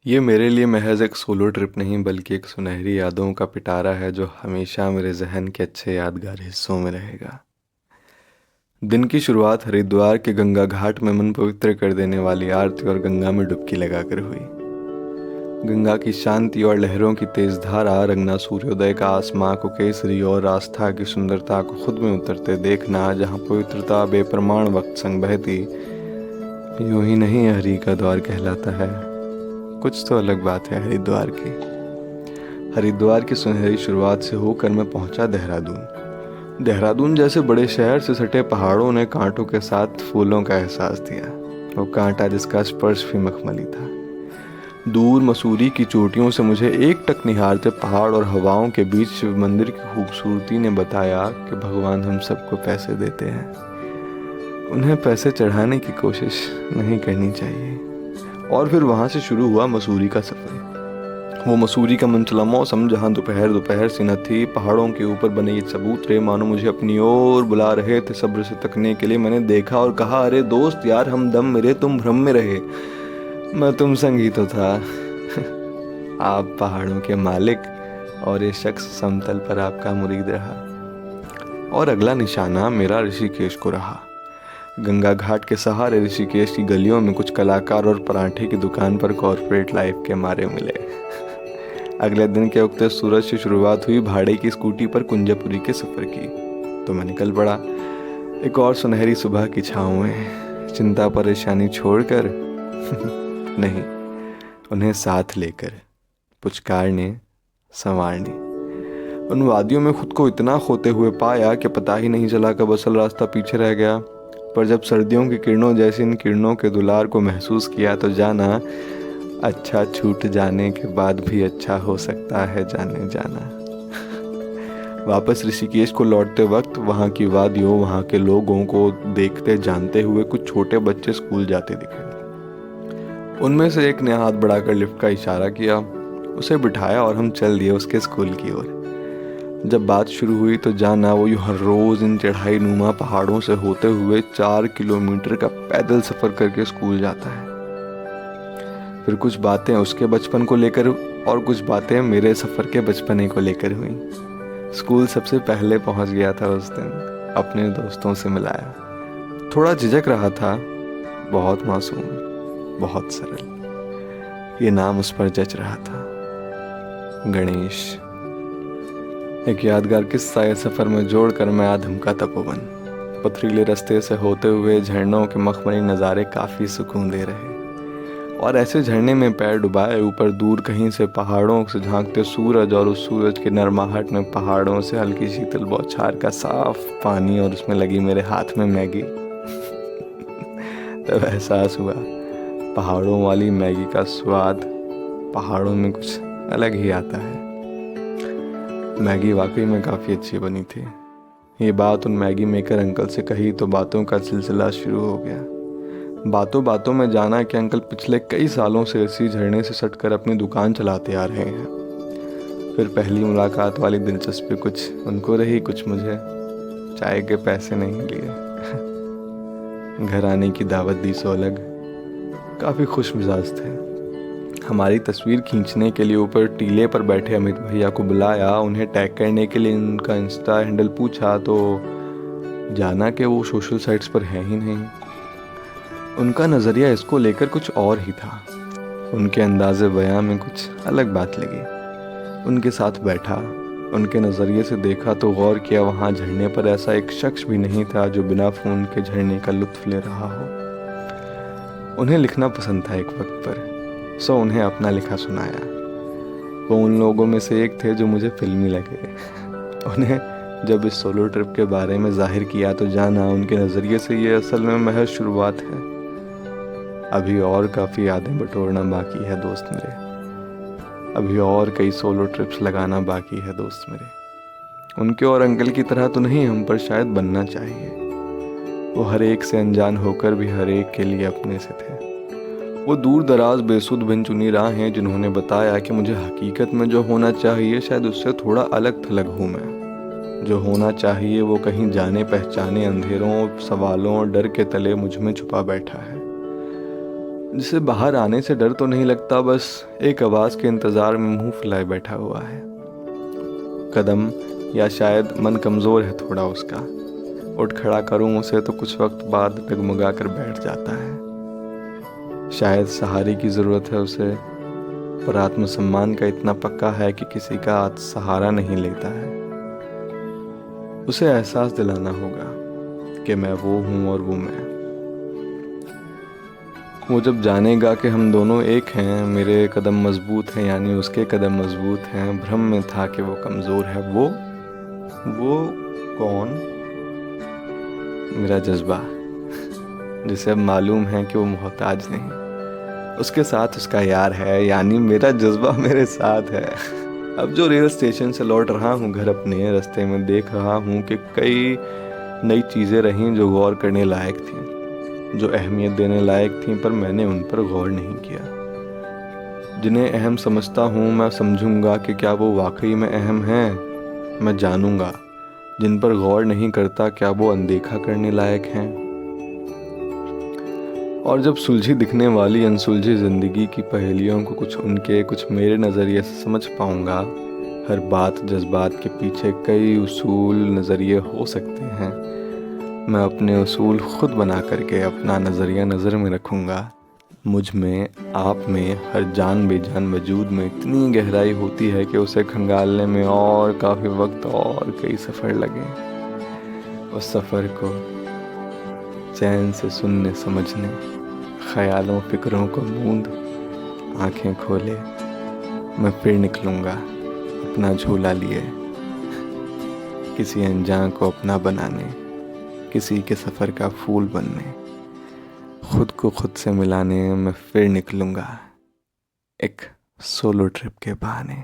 ये मेरे लिए महज एक सोलो ट्रिप नहीं बल्कि एक सुनहरी यादों का पिटारा है जो हमेशा मेरे जहन के अच्छे यादगार हिस्सों में रहेगा। दिन की शुरुआत हरिद्वार के गंगा घाट में मन पवित्र कर देने वाली आरती और गंगा में डुबकी लगाकर हुई। गंगा की शांति और लहरों की तेज धारा, रंगना सूर्योदय का आसमां को केसरी और आस्था की सुंदरता को खुद में उतरते देखना, जहाँ पवित्रता बेप्रमाण वक्त संग बहती, यूं ही नहीं हरि का द्वार कहलाता है। कुछ तो अलग बात है हरिद्वार की। हरिद्वार की सुनहरी शुरुआत से होकर मैं पहुंचा देहरादून। देहरादून जैसे बड़े शहर से सटे पहाड़ों ने कांटों के साथ फूलों का एहसास दिया। वो कांटा जिसका स्पर्श भी मखमली था। दूर मसूरी की चोटियों से मुझे एक टक निहारते पहाड़ और हवाओं के बीच शिव मंदिर की खूबसूरती ने बताया कि भगवान हम सबको पैसे देते हैं, उन्हें पैसे चढ़ाने की कोशिश नहीं करनी चाहिए। और फिर वहाँ से शुरू हुआ मसूरी का सफ़र। वो मसूरी का मनचला मौसम, जहाँ दोपहर दोपहर सी न थी। पहाड़ों के ऊपर बने ये चबूतरे मानो मुझे अपनी ओर बुला रहे थे सब्र से तकने के लिए। मैंने देखा और कहा, अरे दोस्त यार, हम दम मिले, तुम भ्रम में रहे, मैं तुम संग ही तो था। आप पहाड़ों के मालिक और ये शख्स समतल पर आपका मुरीद रहा। और अगला निशाना मेरा ऋषिकेश को रहा। गंगा घाट के सहारे ऋषिकेश की गलियों में कुछ कलाकार और पराठे की दुकान पर कॉर्पोरेट लाइफ के मारे मिले। अगले दिन के उगते सूरज से शुरुआत हुई भाड़े की स्कूटी पर कुंजापुरी के सफ़र की। तो मैं निकल पड़ा एक और सुनहरी सुबह की छाँव में, चिंता परेशानी छोड़कर नहीं, उन्हें साथ लेकर, पुचकारने संवारने। उन वादियों में खुद को इतना खोते हुए पाया कि पता ही नहीं चला कब असल रास्ता पीछे रह गया। पर जब सर्दियों की किरणों जैसे इन किरणों के दुलार को महसूस किया तो जाना, अच्छा छूट जाने के बाद भी अच्छा हो सकता है जाने जाना। वापस ऋषिकेश को लौटते वक्त वहाँ की वादियों, वहाँ के लोगों को देखते जानते हुए कुछ छोटे बच्चे स्कूल जाते दिखे। उनमें से एक ने हाथ बढ़ाकर लिफ्ट का इशारा किया, उसे बिठाया और हम चल दिए उसके स्कूल की ओर। जब बात शुरू हुई तो जाना वो यूँ हर रोज़ इन चढ़ाई नुमा पहाड़ों से होते हुए 4 किलोमीटर का पैदल सफ़र करके स्कूल जाता है। फिर कुछ बातें उसके बचपन को लेकर और कुछ बातें मेरे सफ़र के बचपने को लेकर हुई। स्कूल सबसे पहले पहुंच गया था उस दिन, अपने दोस्तों से मिलाया। थोड़ा झिझक रहा था, बहुत मासूम, बहुत सरल। ये नाम उस पर जच रहा था, गणेश। एक यादगार किस्सा ये सफ़र में जोड़कर मैं आधम का तपोवन। पथरीले रास्ते से होते हुए झरनों के मखमली नज़ारे काफ़ी सुकून दे रहे। और ऐसे झरने में पैर डुबाए ऊपर दूर कहीं से पहाड़ों से झांकते सूरज, और उस सूरज की नरमाहट में पहाड़ों से हल्की शीतल बौछार का साफ पानी, और उसमें लगी मेरे हाथ में मैगी। तब एहसास हुआ पहाड़ों वाली मैगी का स्वाद पहाड़ों में कुछ अलग ही आता है। मैगी वाकई में काफ़ी अच्छी बनी थी। ये बात उन मैगी मेकर अंकल से कही तो बातों का सिलसिला शुरू हो गया। बातों बातों में जाना कि अंकल पिछले कई सालों से इसी झरने से सटकर अपनी दुकान चलाते आ रहे हैं। फिर पहली मुलाकात वाली दिलचस्पी कुछ उनको रही, कुछ मुझे। चाय के पैसे नहीं लिए। घर आने की दावत दी सो अलग। काफ़ी खुश मिजाज थे। हमारी तस्वीर खींचने के लिए ऊपर टीले पर बैठे अमित भैया को बुलाया। उन्हें टैग करने के लिए उनका इंस्टा हैंडल पूछा तो जाना कि वो सोशल साइट्स पर है ही नहीं। उनका नज़रिया इसको लेकर कुछ और ही था। उनके अंदाज़े बयां में कुछ अलग बात लगी। उनके साथ बैठा, उनके नज़रिए से देखा तो गौर किया वहाँ झरने पर ऐसा एक शख्स भी नहीं था जो बिना फ़ोन के झरने का लुत्फ़ ले रहा हो। उन्हें लिखना पसंद था एक वक्त पर, सो उन्हें अपना लिखा सुनाया। वो उन लोगों में से एक थे जो मुझे फिल्मी लगे। उन्हें जब इस सोलो ट्रिप के बारे में जाहिर किया तो जाना उनके नज़रिए से ये असल में महज शुरुआत है। अभी और काफ़ी यादें बटोरना बाकी है दोस्त मेरे। अभी और कई सोलो ट्रिप्स लगाना बाकी है दोस्त मेरे। उनके और अंकल की तरह तो नहीं, हम पर शायद बनना चाहिए। वो हर एक से अनजान होकर भी हर एक के लिए अपने से थे। वो दूर दराज बेसुध बिनचुनी राहें जिन्होंने बताया कि मुझे हकीकत में जो होना चाहिए शायद उससे थोड़ा अलग थलग हूँ मैं। जो होना चाहिए वो कहीं जाने पहचाने अंधेरों, सवालों और डर के तले मुझ में छुपा बैठा है। जिसे बाहर आने से डर तो नहीं लगता, बस एक आवाज़ के इंतज़ार में मुंह फुलाए बैठा हुआ है। कदम या शायद मन कमज़ोर है थोड़ा उसका। उठ खड़ा करूं उसे तो कुछ वक्त बाद डगमगा कर बैठ जाता है। शायद सहारे की ज़रूरत है उसे, पर आत्मसम्मान का इतना पक्का है कि किसी का सहारा नहीं लेता है। उसे एहसास दिलाना होगा कि मैं वो हूँ और वो मैं। वो जब जानेगा कि हम दोनों एक हैं, मेरे कदम मजबूत हैं यानी उसके कदम मजबूत हैं, भ्रम में था कि वो कमज़ोर है। वो कौन? मेरा जज्बा, जिसे अब मालूम है कि वो मोहताज नहीं, उसके साथ उसका यार है, यानी मेरा जज्बा मेरे साथ है। अब जो रेल स्टेशन से लौट रहा हूँ घर अपने, रास्ते में देख रहा हूँ कि कई नई चीज़ें रहीं जो गौर करने लायक थीं, जो अहमियत देने लायक थीं, पर मैंने उन पर गौर नहीं किया। जिन्हें अहम समझता हूँ मैं समझूंगा कि क्या वो वाकई में अहम हैं, मैं जानूंगा। जिन पर गौर नहीं करता क्या वो अनदेखा करने लायक हैं। और जब सुलझी दिखने वाली अनसुलझी ज़िंदगी की पहेलियों को कुछ उनके कुछ मेरे नज़रिए से समझ पाऊंगा। हर बात जज्बात के पीछे कई उसूल नज़रिए हो सकते हैं। मैं अपने उसूल खुद बना करके अपना नज़रिया नज़र में रखूंगा। मुझ में, आप में, हर जान बेजान वजूद में इतनी गहराई होती है कि उसे खंगालने में और काफ़ी वक्त और कई सफ़र लगे। उस सफ़र को चैन से सुनने समझने, ख्यालों फिक्रों को मूंद आंखें खोले, मैं फिर निकलूँगा अपना झूला लिए, किसी अनजान को अपना बनाने, किसी के सफ़र का फूल बनने, खुद को खुद से मिलाने मैं फिर निकलूँगा एक सोलो ट्रिप के बहाने।